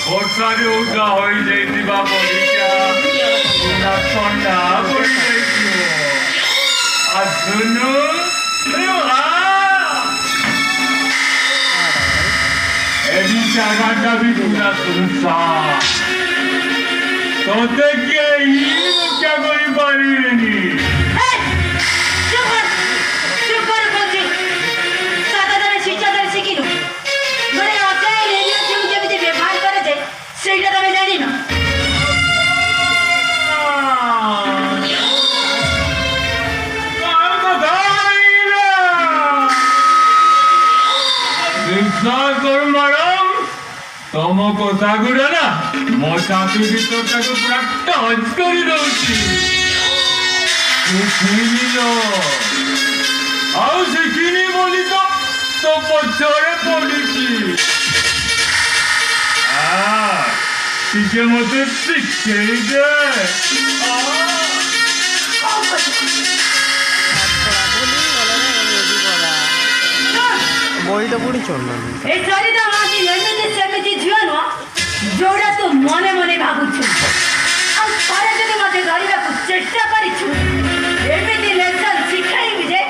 ବର୍ଷାରେ ଓଦା ହୋଇଯାଇଥିବା ବଗିଚା ଥଣ୍ଡା ପଡ଼ିଯାଇଥିବ। ଆସୁନୁ ଏଠି ଜାଗାଟା ବି ପୁରା ସୁନସାନ, ତତେ କେହି ରକ୍ଷା କରିପାରିବେନି। ସେଇଟା ତମେ ଜାଣିନ? ବିଶ୍ୱାସ କରୁ ମ୍ୟାଡମ, ତମ କଥା ଗୁଡା ନା ମୋ ଛାତି ଭିତରଟାକୁ ପୁରା ଟଚ୍ କରି ଦଉଛି। ଆଉ ଶିଖିନି ବୋଲି ତ ପଛରେ ପଡିଛି। ଟିକେ ମତେ ଶିଖେଇ ଦେ। ବହିଟା ପୁଣି ଚଲ ସେମିତି ଝିଅ ନୁହଁ ଯୋଉଟା ତୁ ମନେ ମନେ ଭାବୁଛୁ। ଆଉ ଥରେ ଯଦି ମତେ ଧରିବାକୁ ଚେଷ୍ଟା କରିଛୁ, ଏମିତି ଲେସନ୍ ଶିଖାଇବି ଯେ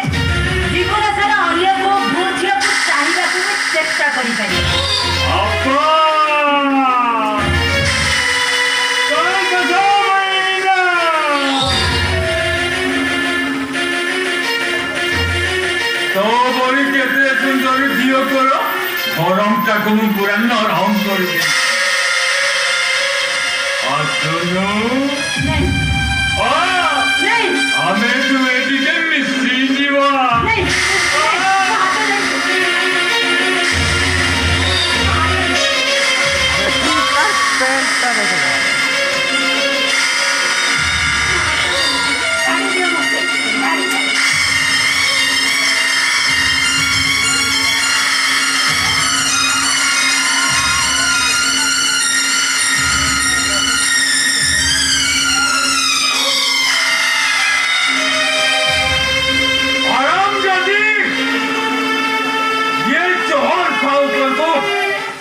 ଜୀବନ ସାରା ଅନ୍ୟ କୋଉ ପୁଅ ଝିଅକୁ ଚାହିଁବାକୁ ବି ଚେଷ୍ଟା କରିପାରିବି। କେତେ ସୁନ୍ଦର ଝିଅ କର ଗରମଟାକୁ ମୁଁ ପୁରା ନରମ କରିବି। ଆସୁନୁ ଆମେ ତୁମେ ଟିକେ ମିଶିଯିବା।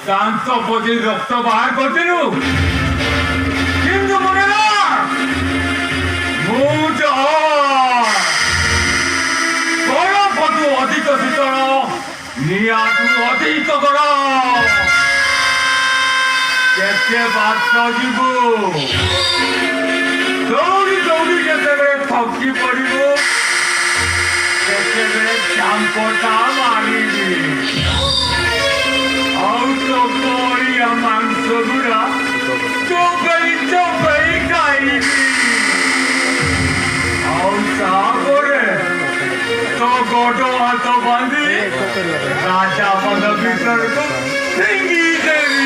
ଦାନ୍ତ ପୋଛି ରକ୍ତ ବାହାର କରିଦେଲୁ, କିନ୍ତୁ ମନେ ବରଫଠୁ ଅଧିକ ଶୀତଳ, ନିଆଠୁ ଅଧିକ ଗରମ। କେତେ ବାଟ ଯିବୁ? ଦୌଡ଼ି ଦୌଡ଼ି କେତେବେଳେ ଥକି ପଡ଼ିବୁ, କେତେବେଳେ ଚାମ୍ପଟା ମାରିବି। ଆଉ ତ ବଳିଆ ମାଂସ ଗୁଡ଼ା ଚୋବେଇ ଖାଇବି। ଆଉ ତାପରେ ତ ଗୋଡ଼ ହାତ ବାନ୍ଧି ରାଜା ପଦ ଭିତରକୁ ଫିଙ୍ଗି ଦେବି।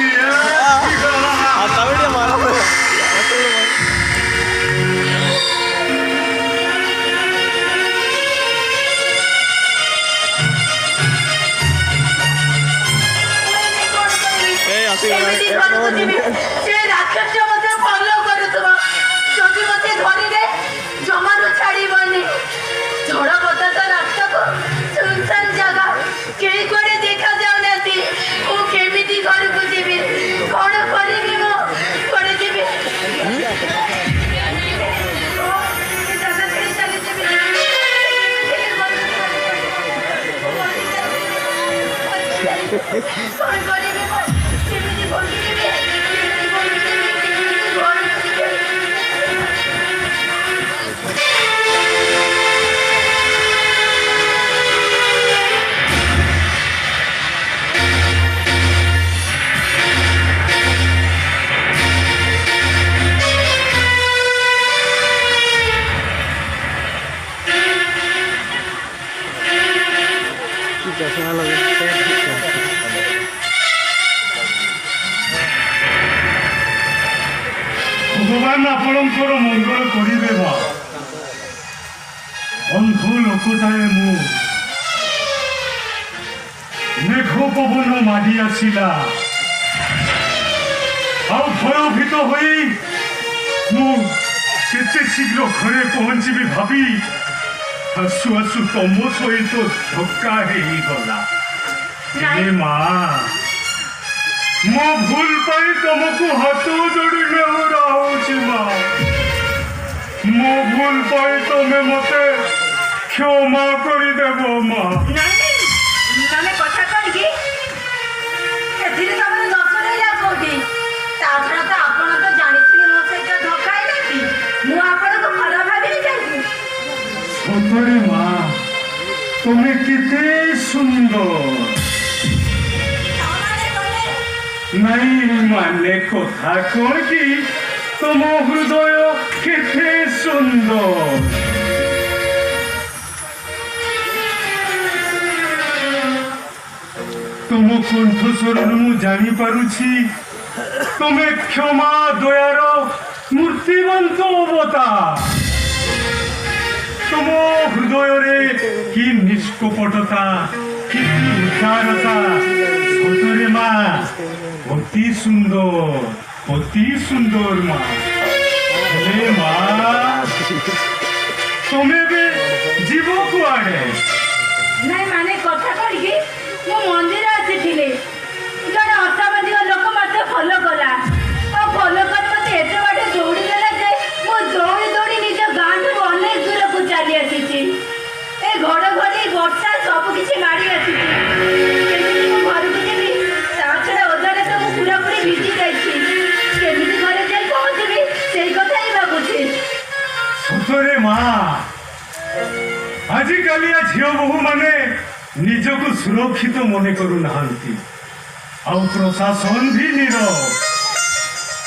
ସେ ରାକ୍ଷସ ମତେ ଫଲୋ କରୁଥିବ, ଯଦି ମତେ ଧରିଲେ ଜମାରୁ ଛାଡ଼ିବନି। ଝଡ଼ ବତାସ ରାସ୍ତାକୁ ସୁନସାନ ଜାଗା, କେହି କୁଆଡ଼େ ଦେଖାଯାଉନାହାନ୍ତି। ମୁଁ କେମିତି ଘରକୁ ଯିବି? କ'ଣ କରିବି ମୁଁ? କେମିତି ଭୋଗିବି? କେମିତି ଭୋଗିବି? ଘରକୁ ଯିବି? चश्मा लगे ভগবান ଆପଣଙ୍କର ମଙ୍ଗଳ କରିବେ ମା ଅନ୍ଧ ଲୋକଟାଏ ମୁଁ ମେଘ ପବନ ମାଡ଼ି ଆସିଲା ଆଉ ଭୟଭୀତ ହୋଇ ମୁଁ କେତେ ଶୀଘ୍ର ଘରେ ପହଞ୍ଚିବି ଭାବି ଆସୁ ଆସୁ ତମ ସହିତ ଧକ୍କା ହେଇଗଲା ଏ ମା ମୋ ଭୁଲ ପାଇଁ ତମକୁ ହାତ ଯୋଡ଼ି ନେହୁରା ହଉଛି ମା ମୋ ଭୁଲ ପାଇଁ ତମେ ମତେ କ୍ଷମା କରିଦେବ ମା ନାଇଁ ମାନେ କଥା କରିକି ଏଥିରେ ତମର ଦୋଷ ରହିଲା କୋଉଠି? ତା ଛଡ଼ା ତ ଆପଣ ତ ଜାଣିଥିଲି ମୋ ସହିତ ଧୋକା ହେଇଯାଇଛି। ମୁଁ ଆପଣଙ୍କୁ ଖରାପ ଭାବିନି କାହିଁକି? ସତରେ ମା ତମେ କେତେ ସୁନ୍ଦର ତାମାନେ ତମେ ନାଇଁ ମାନେ କଥା କଣ କି ତମ ହୃଦୟ କେତେ ସୁନ୍ଦର ତମ କଣ୍ଠସ୍ୱରରୁ ମୁଁ ଜାଣିପାରୁଛି ତମେ କ୍ଷମା ଦୟାର ମୂର୍ତ୍ତିମନ୍ତ ଅବତାର ତମ ହୃଦୟରେ କି ନିଷ୍କପଟତା କି ଉଦାରତା ସତରେ ମା ଅତି ସୁନ୍ଦର ମା ହେଲେ ମା ତମେ ବି ଯିବ କୁଆଡ଼େ ନାଇଁ ମାନେ କଥା କରିକି ମୁଁ ମନ୍ଦିର ଆସିଥିଲି ଜଣେ ଅସାମାଜିକ ଲୋକ ମୋତେ ଫଲୋ କଲା ଆଉ ଫଲୋ କରି ମୋତେ ଏତେ ବାଟ ଦୌଡ଼ି ଦେଲା ଯେ ମୁଁ ଦୌଡ଼ି ଦୌଡ଼ି ନିଜ ଗାଁଠୁ ଅନେକ ଦୂରକୁ ଚାଲି ଆସିଛି। ଏ ଘଡ଼ଘଡ଼ି ବର୍ଷା ସବୁ କିଛି ମାଡ଼ି ଆସିଛି। କେମିତି ମୁଁ ଘରକୁ ଯିବି? ତା ଛଡ଼ା ଓଦାରେ ତ ମୁଁ ପୁରାପୁରି ଭିଜି ଯାଇଛି। କେମିତି ଘରେ ଯାଇ ପହଞ୍ଚିବି ସେଇ କଥା ହିଁ ଭାବୁଛି। ସତରେ ମା ଆଜିକାଲିଆ ଝିଅ ବୋହୂମାନେ ନିଜକୁ ସୁରକ୍ଷିତ ମନେ କରୁନାହାନ୍ତି ଆଉ ପ୍ରଶାସନ ବି ନୀରବ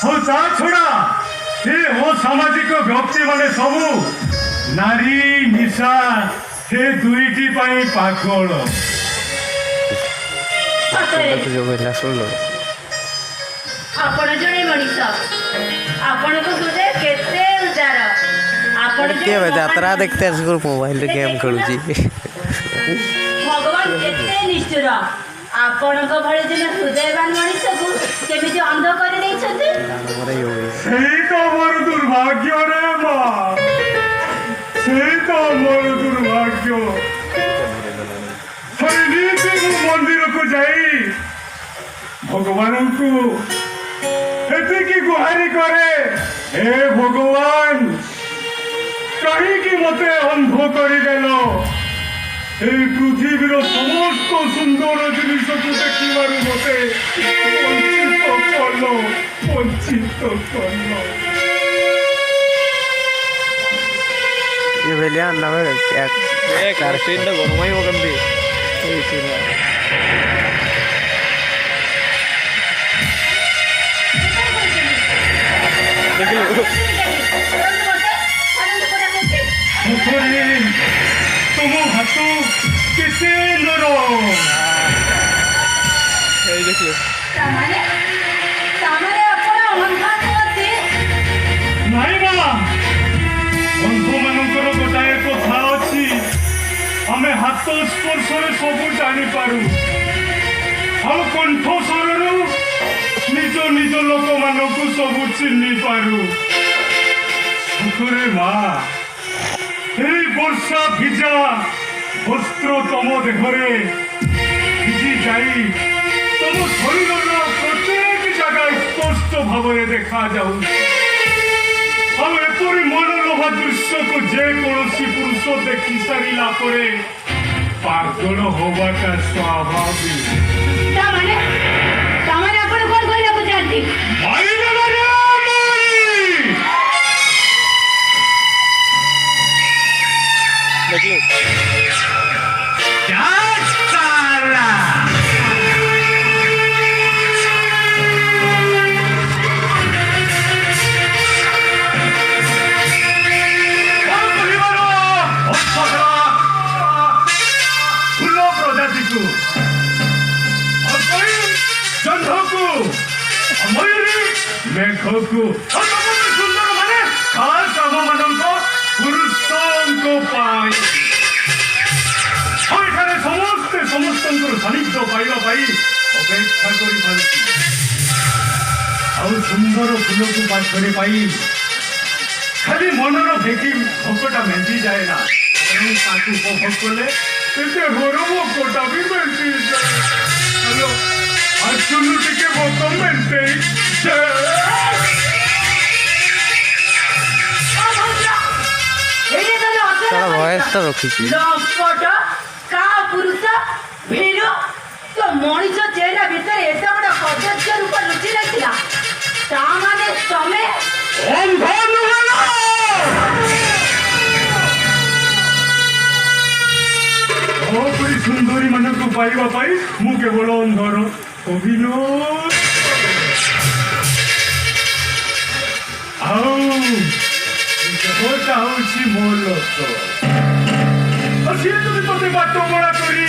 ଆଉ ତା ଛଡ଼ା ଏ ଅସାମାଜିକ ବ୍ୟକ୍ତିମାନେ ସବୁ ନାରୀ ନିଶା ସେ ଦୁଇଟି ପାଇଁ ପାଗଳ ସତରେ जो कहला सुन लो ଆପଣ ଜଣେ ମଣିଷ ଆପଣଙ୍କ ହୃଦୟ କେତେ ଉଦାର ଆପଣ किए भाई यात्रा देखते हैं मोबाइल रे गेम खेलुची ଭଗବାନ କେତେ ନିଷ୍ଠୁର ଆପଣଙ୍କ ଭଳି ଜଣେ ହୃଦୟବାନ ମଣିଷକୁ କେମିତି ଅନ୍ଧ କରିଦେଇଛନ୍ତି। ସେଇ ତ ମୋର ଦୁର୍ଭାଗ୍ୟ ରେ ମା ସେଇ ତ ମୋର ଦୁର୍ଭାଗ୍ୟ ଏମିତି ମୁଁ ମନ୍ଦିରକୁ ଯାଇ ଭଗବାନଙ୍କୁ ଏତିକି ଗୁହାରି କରେ ହେ ଭଗବାନ କାହିଁକି ମତେ ଅନ୍ଧ କରିଦେଲ এই পৃথিবীর সমস্ত সুন্দর জিনিসকে দেখিবারু মতে বঞ্চিত করল ये बेलिया ना में एक कारफिन ना गरमाई मगन दी तुम हाथ केते नरम ତାମାନେ ଆପଣ ଅହଂକାର କରନ୍ତି। ନାଇଁ ମା ବନ୍ଧୁମାନଙ୍କର ଗୋଟାଏ କଥା ଅଛି ଆମେ ହାତ ସ୍ପର୍ଶରେ ସବୁ ଜାଣିପାରୁ ଆଉ କଣ୍ଠସ୍ୱରରୁ ନିଜ ନିଜ ଲୋକମାନଙ୍କୁ ସବୁ ଚିହ୍ନି ପାରୁ ସତରେ ମା এই ବର୍ଷା ଭିଜା ବସ୍ତ୍ର ତମ ଦେହରେ ଭିଜି ଯାଇ ତମ ଶରୀରର ପ୍ରତ୍ୟେକ ଜାଗା ସ୍ପଷ୍ଟ ଭାବରେ ଦେଖାଯାଉ ଆଉ ଏପରି ମନଲୋଭା ଦୃଶ୍ୟକୁ ଯେକୌଣସି ପୁରୁଷ ଦେଖି ସାରିଲା ପରେ ପାଗଳ ହବାଟା ସ୍ୱାଭାବିକ ତାମାନେ ଆପଣ କଣ କହିବାକୁ ଚାହାନ୍ତି? ମାରିଦେଲା ରେ ମାରି। ଦେଖିଲୁ ଯା ସାଲା। ଫୁଲ ପ୍ରଜାତିକୁ ଚନ୍ଦ୍ରକୁ ମୟୂରୀ ମେଘକୁ ସୁନ୍ଦର ମାନେ ଖାସ୍ ଆମମାନଙ୍କ ପୁରୁଷଙ୍କ ପାଇଁ ଏଠାରେ ସମସ୍ତେ ସମସ୍ତଙ୍କର ସାନ୍ନିଧ୍ୟ ପାଇବା ପାଇଁ ଅପେକ୍ଷା କରିଥାନ୍ତି। ଆଉ ସୁନ୍ଦର ଫୁଲକୁ ପାଖରେ ପାଇ ଖାଲି ମନର ଭୋକଟା ମେଣ୍ଟିଯାଏ ନା, ତେଣୁ ତାକୁ ଉପଭୋଗ କଲେ ଏତେ ଘର ଭୋକଟା ବି ମେଣ୍ଟିଯାଏ। ହ୍ୟାଲୋ, ଆସୁନୁ ଟିକେ ଭୋକ ମେଣ୍ଟେଇ ତାର ଭଏସଟା ରଖିଛି। ଲମ୍ପଟ କା ପୁରୁଷ ଭୀରୁ ତ ମଣିଷ ଚେହେରା ଭିତରେ ଏତେ ବଡ଼ କଦର୍ଯ୍ୟ ରୂପ ଲୁଚି ରହିଥିଲା। ତା ମାନେ ତମେ ପରି ସୁନ୍ଦରୀ ମାନଙ୍କୁ ପାଇବା ପାଇଁ ମୁଁ କେବଳ ଅନ୍ଧର ଅଭିନୟ ଆଉ ଦେହଟା ହଉଛି ମୋ ଲୋକ। ସିଏ ଯଦି ତୋତେ ବାଟ ବଳା କରି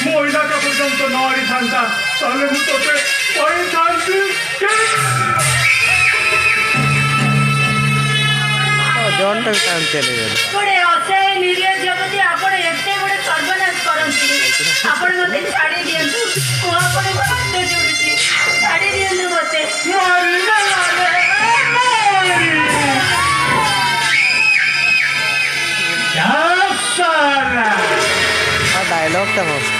ମୋ ଇଲାକା ପର୍ଯ୍ୟନ୍ତ ନ ଆଣିଥାନ୍ତା ତାହେଲେ ମୁଁ ତୋତେ କହିଥାନ୍ତି ଜନ୍ଟା ବି ଟାଣି ଚାଲିଗଲେ। ଗୋଟେ ଅସହାୟ ନିରୀହ ଜଗତି ଆପଣ ଏତେ ବଡ଼ ସର୍ବନାଶ କରନ୍ତି। ଆପଣ ମୋତେ ଛାଡ଼ି ଦିଅନ୍ତୁ, ମୁଁ ଆପଣଙ୍କୁ ହାତ ଯୋଡୁଛି, ଛାଡ଼ି ଦିଅନ୍ତୁ ମୋତେ। ଡାଇଲଗ୍ଟା ମସ୍ତ।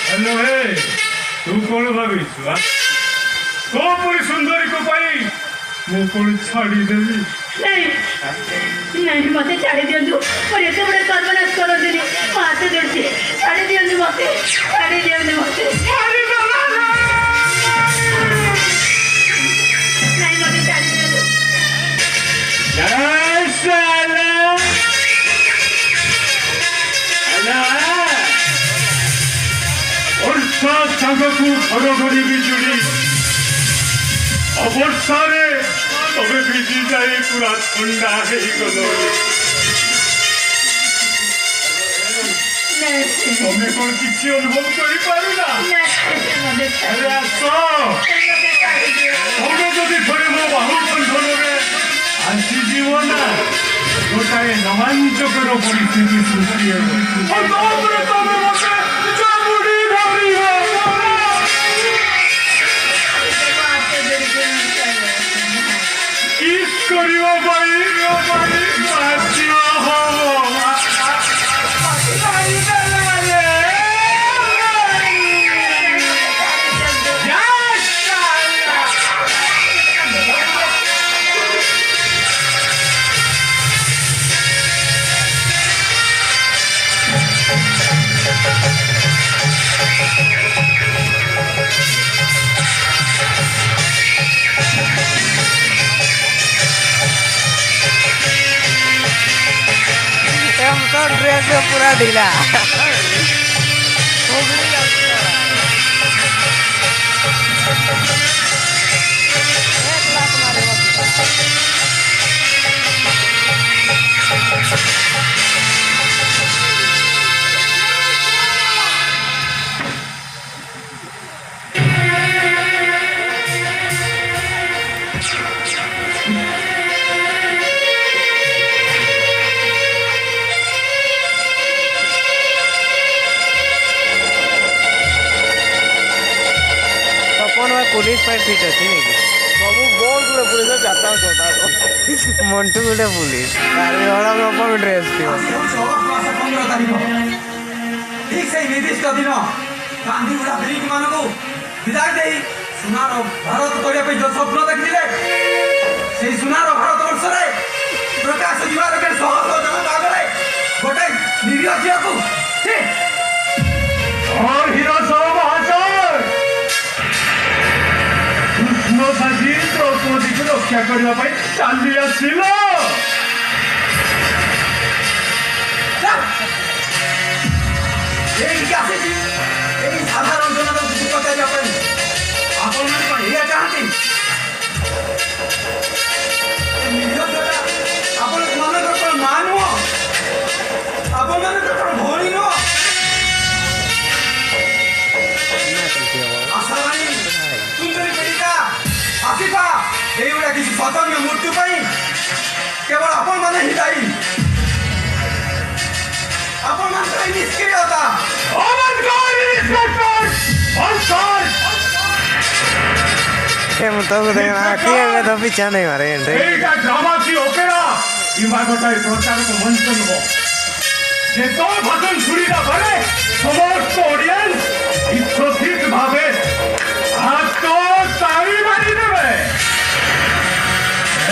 ହ୍ୟାଲୋ, ହେ ତୁ କଣ ଭାବିଛୁ? କୋଉ ପରି ସୁନ୍ଦରୀକୁ ପାଇଁ ମୁଁ କଣ ଛାଡ଼ିଦେବି? ନାଇଁ ନାଇଁ, ମୋତେ ଛାଡ଼ି ଦିଅନ୍ତୁ, ମୋର ଏତେ ବଡ଼ ସର୍ବନାଶ କରନ୍ତୁନି, ମୁଁ ହାତ ଯୋଡୁଛି, ଛାଡ଼ି ଦିଅନ୍ତୁ ମୋତେ, ଛାଡ଼ି ଦିଅନ୍ତୁ ମୋତେ। ନାଇଁ, ମୋତେ ଛାଡ଼ି ଦିଅନ୍ତୁ। ବର୍ଷା ସାଙ୍ଗକୁ ଘଡ଼ଘଡ଼ି ବିଜୁଳି, ଅବର୍ଷାରେ ତମେ ଭିଜି ଯାଇ ପୁରା ଥଣ୍ଡା ହେଇଗଲ। ତମେ କଣ କିଛି ଅନୁଭବ କରିପାରୁନା? ଆରେ ଆସ, ତମେ ଯଦି ଥରେ ମୋ ବାହୁ ବନ୍ଧନରେ ଆସିଯିବ ନା, ଗୋଟାଏ ରୋମାଞ୍ଚକର ପରିସ୍ଥିତି ସୃଷ୍ଟି ହେବ। ତାପରେ ତମେ ମତେ ଚାବୁଡ଼ି ଧରିବ। କିସ୍ କରିବ ପାଇଁ ବାଧ୍ୟ ହବ। तो ड्रेस में पूरा ढीला। पुलिस फाइट फिट अच्छी नहीं कि सब बहुत गुड़े पुलिस जाता मंटू गुटे पुलिस हल ड्रेस थी ठीक से निर्दिष्ट दिन गांधीगुड़ा ब्रिज मानक विदाय दे सुनार भारत करने जो स्वप्न देखते से सुनार भारत वर्ष प्रकाश जीवार शह शह जन आगे गोटे निरीह झील को और हीरो सब ରକ୍ଷା କରିବା ପାଇଁ ଚାଲି ଆସିଲ। ଏଇଠିକି ଆସିଛି ଏଇ ସାଧାରଣ ଜନତାକୁ କିଛି ପଚାରିବା ପାଇଁ। ଆପଣମାନେ କ'ଣ ଏଇଆ ଚାହାନ୍ତି? ଆପଣମାନଙ୍କର କ'ଣ ମା ନୁହଁ? ଆପଣମାନଙ୍କର କ'ଣ ଭଉଣୀ ନୁହଁ? ଆଶାବାଣୀ ସୁନ୍ଦରୀ ପିଡ଼ିକା ଆସିପା ଏଇଗୁଡ଼ା କିଛି ଶୋଚନୀୟ ମୃତ୍ୟୁ ପାଇଁ କେବଳ ଆପଣମାନେ ହିଁ ଦାୟୀ। ଆପଣମାନଙ୍କର ଏଇ ନିଷ୍କ୍ରିୟତା। ଏମତକୁ ଦେଖ କିଏ ଏବେ ତ ପିଛା ନେଇ ମାରେ ଏଣ୍ଟ୍ରି এইটা ড্রামাটি অপেরা কিংবা গোটাই প্রচারক মঞ্চ নব যে তোর ভাষণ শুনিলা পরে সমস্ত অডিয়েন্স ইচ্ছুক ভাবে হাত তাড়ি মারি দেবে।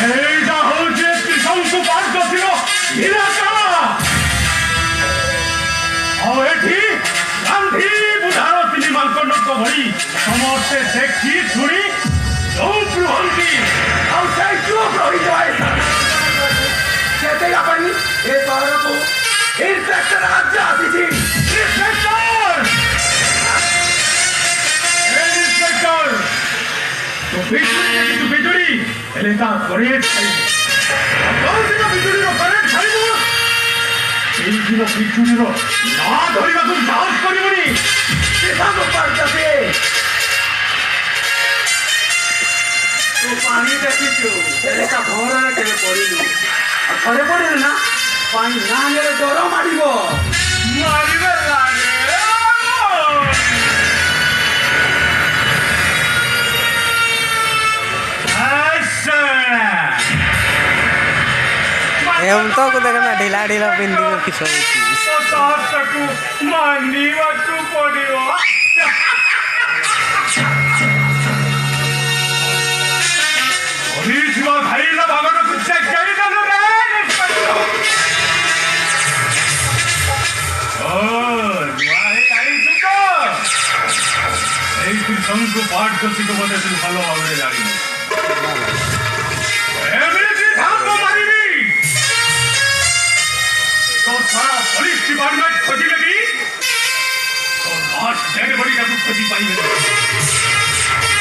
এইটা হচ্ছে ত্রিশঙ্কু পার্শ্বশীল ইলাকা। ଆଉ ଏଠି ଗାନ୍ଧୀ ବୁଢ଼ାର ସିନେମାଙ୍କ ଲୋକ ଭଳି ସମସ୍ତେ ଦେଖି ଶୁଣି ଚୁପ୍ ରୁହନ୍ତି ଆଉ ସେ ଚୁପ୍ ରହିଯାଏ। ସେଥିପାଇଁ ପାଇଁ ଏ ସହରକୁ ଇନ୍ସପେକ୍ଟର ରାଜ୍ୟ ଆସିଛି। ଇନ୍ସପେକ୍ଟର ତୁ ବିଜୁଳି ହେଲେ ତା କରେଣ୍ଟ ଖାଇବୁ। କୋଉଦିନ ବିଜୁଳିର କରେଣ୍ଟ ଖାଇବୁ ସେଇଦିନ ବିଜୁଳିର ନା ଧରିବାକୁ ସାହସ କରିବୁନି। କିଷାନ ପାର୍ଟି ତୁ ପାଣି ଦେଖିଛୁ ହେଲେ ତା ଭରରେ କେବେ ପଡ଼ିଲୁ। ଆଉ ଥରେ ପଡ଼ିଲୁ ନା ପାଣି ନା ହେଲେ ଡର ମାଡ଼ିବ। ମାରିବେ ଲାଗେ ଏମତକୁ ଦେଖ ନା ଢିଲା ଢିଲା ପିନ୍ଧିକି କିସ ହଉଛି ସାହସକୁ ମାନିବାକୁ ପଡ଼ିବ। ଧରିଥିବା ଭାଇର ବାଗଡ଼କୁ ଚେକାଇ ଦେଲୁ ରେ। এই ত্রিশঙ্কু পাঠশীকে বোধে তুই ভালো ভাবে জানিনি। এমনি ধাপ মারিবি তোর সারা পুলিশ ডিপার্টমেন্ট খোঁজিলে কি তোর লাশ ডেড বডিটাকে খোঁজি পাইবে না।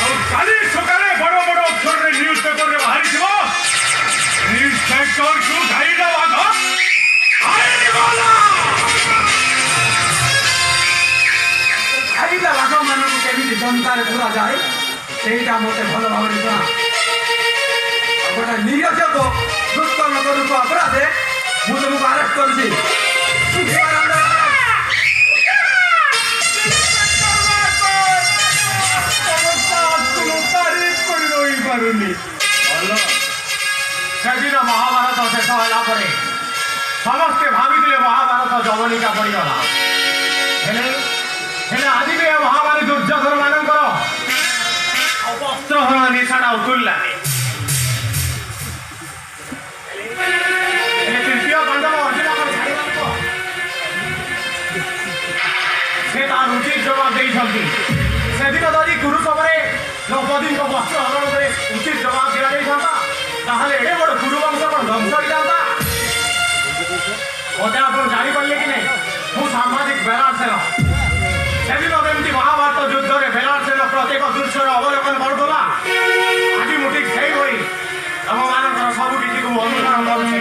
ଆଉ କାଲି ସକାଳେ ବଡ଼ ବଡ଼ ଅକ୍ଷରରେ ନ୍ୟୁଜ୍ ପେପରରେ ବାହାରିଥିବ ଇନ୍ସପେକ୍ଟରକୁ ଖାଇଲା ବାଘ ଖାଇଗଲା। ଖାଇଲା ବାଘମାନଙ୍କୁ କେମିତି ଜନ୍ତାରେ ପୁରାଯାଏ ସେଇଟା ମୋତେ ଭଲ ଭାବରେ ଜଣା। ଆଉ ଗୋଟେ ନିରକ୍ଷକ ଦୁଷ୍କର୍ମ କରୁଥିବା ଅପରାଧେ ମୁଁ ତୁମକୁ ଆରେଷ୍ଟ କରୁଛି। ସେଦିନ ମହାଭାରତ ଶେଷ ହେଲା ପରେ ସମସ୍ତେ ଭାବିଥିଲେ ମହାଭାରତ ଜବନିକା ପଡ଼ିଗଲା। ହେଲେ ଆଜି ବି ଏ ମହାଭାରତ ଦୁର୍ଯୋଧନ ମାନଙ୍କର ଅସ୍ତ୍ରହରଣ ନିଶାଟା ଉତୁରିଲାନି। ତୃତୀୟ ପାଣ୍ଡବ ଅର୍ଜୁନଙ୍କର ଛାଡ଼ିବାକୁ ସେ ତାର ଉଚିତ ଜବାବ ଦେଇଛନ୍ତି। ସେଦିନ ଯଦି କୁରୁସଭାରେ ଦ୍ରୌପଦୀଙ୍କ ବସ୍ତ୍ର ହରଣ ଉପରେ ଉଚିତ ଜବାବ ଦିଆଯାଇଥାନ୍ତା ତାହେଲେ ଏଡ଼େ ବଡ଼ କୁରୁବଂଶ କ'ଣ ଧ୍ୱଂସ ହୋଇଥାନ୍ତା? ମୋତେ ଆପଣ ଜାଣିପାରିଲେ କି ନାହିଁ? ମୁଁ ସାମ୍ବାଦିକ ବେଲାଳ ସେନ। ସେଦିନ ଯେମିତି ମହାଭାରତ ଯୁଦ୍ଧରେ ବେଲାଳ ସେନ ପ୍ରତ୍ୟେକ ଦୃଶ୍ୟର ଅବଲୋକନ କରୁଥିଲା ଆଜି ମୁଁ ଠିକ୍ ସେଇଭଳି ତମମାନଙ୍କର ସବୁ କିଛିକୁ ଅନୁସରଣ କରୁଛି।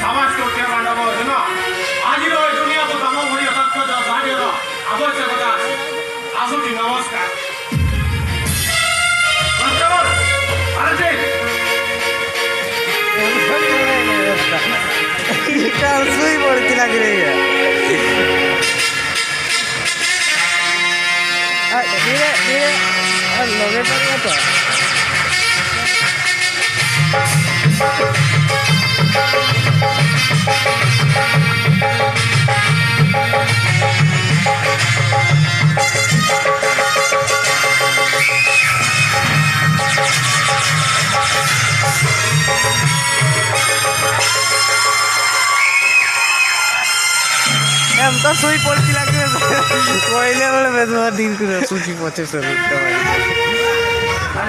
ସମାଜ ତୃତୀୟ ପାଣ୍ଡବ ଅର୍ଜୁନ ଆଜିର ଏ ଦୁନିଆକୁ ତମ ଭଳି ଦକ୍ଷ କାର୍ଯ୍ୟର ଆବଶ୍ୟକତା ଆସୁଛି। ନମସ୍କାର। ଶୋଇ ପଡ଼ିଥିଲା କି ଧୀରେ ଧୀରେ ଲଗେଇ ପାରିବ ତ। em ତ ଶୋଇ ପଡ଼ିଥିଲା କି କହିଲା ବେଳେ ବେଦୁଆ ଦିନକୁ ରଖୁଛି ପଛେ ସେ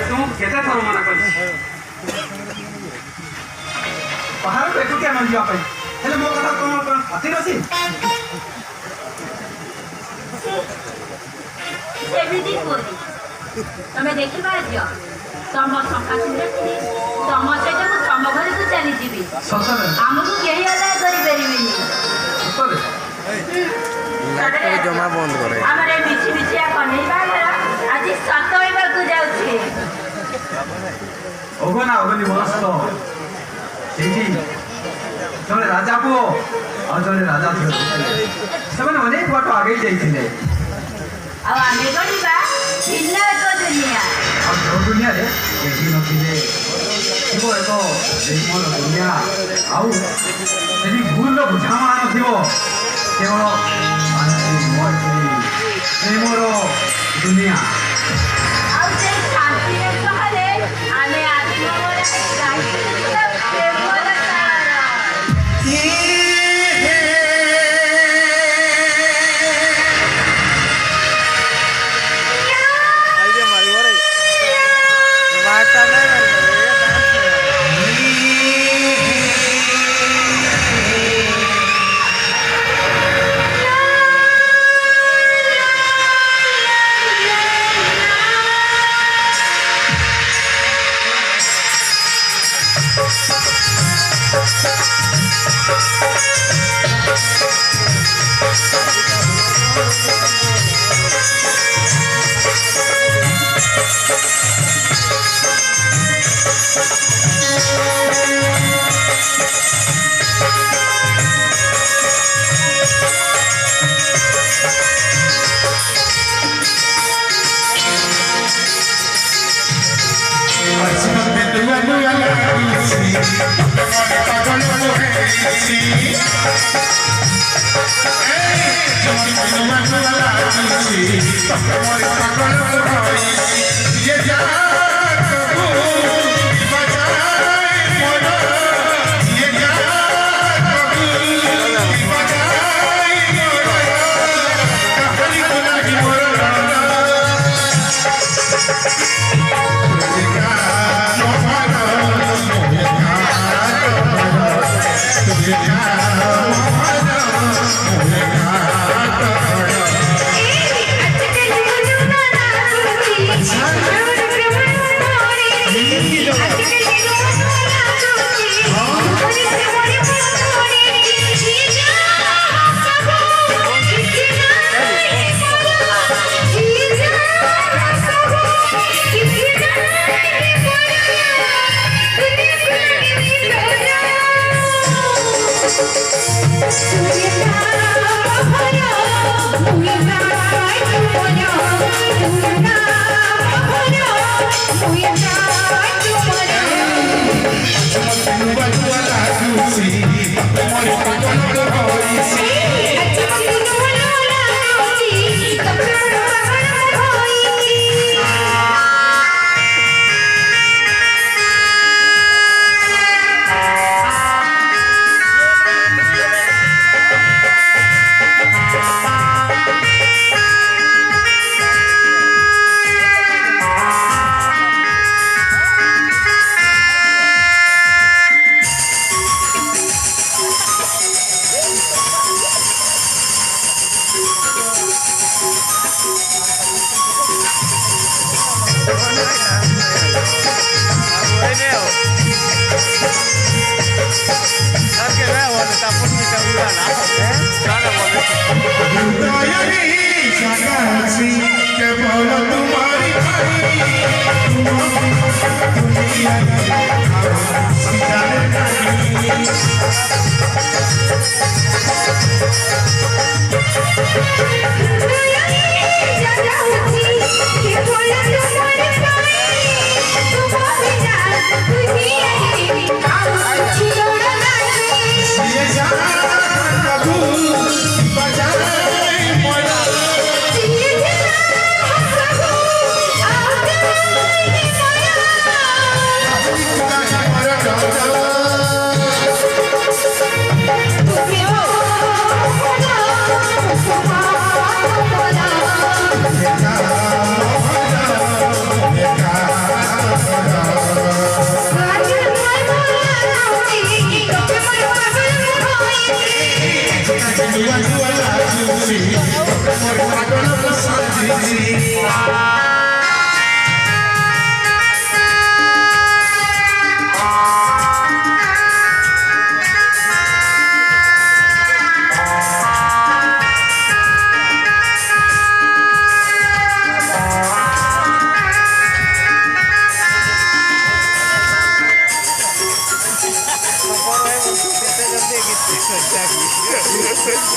तुमକୁ କେତେ ଥର ମନା କରିଛି ବାହାରକୁ ଏକୁଟିଆ ନ ଯିବା ପାଇଁ ହେଲେ ମୋ କଥା କ'ଣ କ'ଣ ଖାତିର ଅଛି ସେମିତି କୁହନି ତମେ ଦେଖିପାରୁଛ ତମ ସକାଶରେ ତମ ସହିତ ମୁଁ ତମ ଘରକୁ ଚାଲିଯିବି ସତରେ ଆମକୁ କେହି ଆଦାୟ କରିପାରିବେନି ସତରେ ଲାଇଟ୍ ଜମା ବନ୍ଦ କରେ ଆମର ଏ ମିଛି ମିଛିଆ କନେଇ ବାହାଘର ଆଜି ସତ ହେବାକୁ ଯାଉଛି ଅଗନା ଅଗନି ବୟସ୍କ ସେଇଠି ଜଣେ ରାଜା ପୁଅ ଆଉ ଜଣେ ରାଜା ଝିଅ ସେମାନେ ଅନେକ ବାଟ ଆଗେଇ ଯାଇଥିଲେ ଆଉ ଆମେ କରିବା ଭିନ୍ନ ଏକ ଦୁନିଆ ଆଉ ଯୋଉ ଦୁନିଆରେ କେହି ନଥିଲେ ଥିବ ଏକ ପ୍ରେମର ଦୁନିଆ ଆଉ ସେଠି ଭୁଲର ବୁଝାମଣା ନଥିବ କେବଳ ପ୍ରେମର ଦୁନିଆ ଆଉ ସେଇ ଶାନ୍ତିରେ ସହରେ ଆମେ ଆତ୍ମମରା ଗାଇଥିବା ପ୍ରେମର ତାର ଆଇକେ ମାରିବ ରେ ବାଟା ନାଇଁ ମାରିବ ରେ dance Bye. Hãy subscribe cho kênh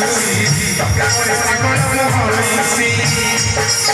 Ghiền Mì Gõ để không bỏ lỡ những video hấp dẫn.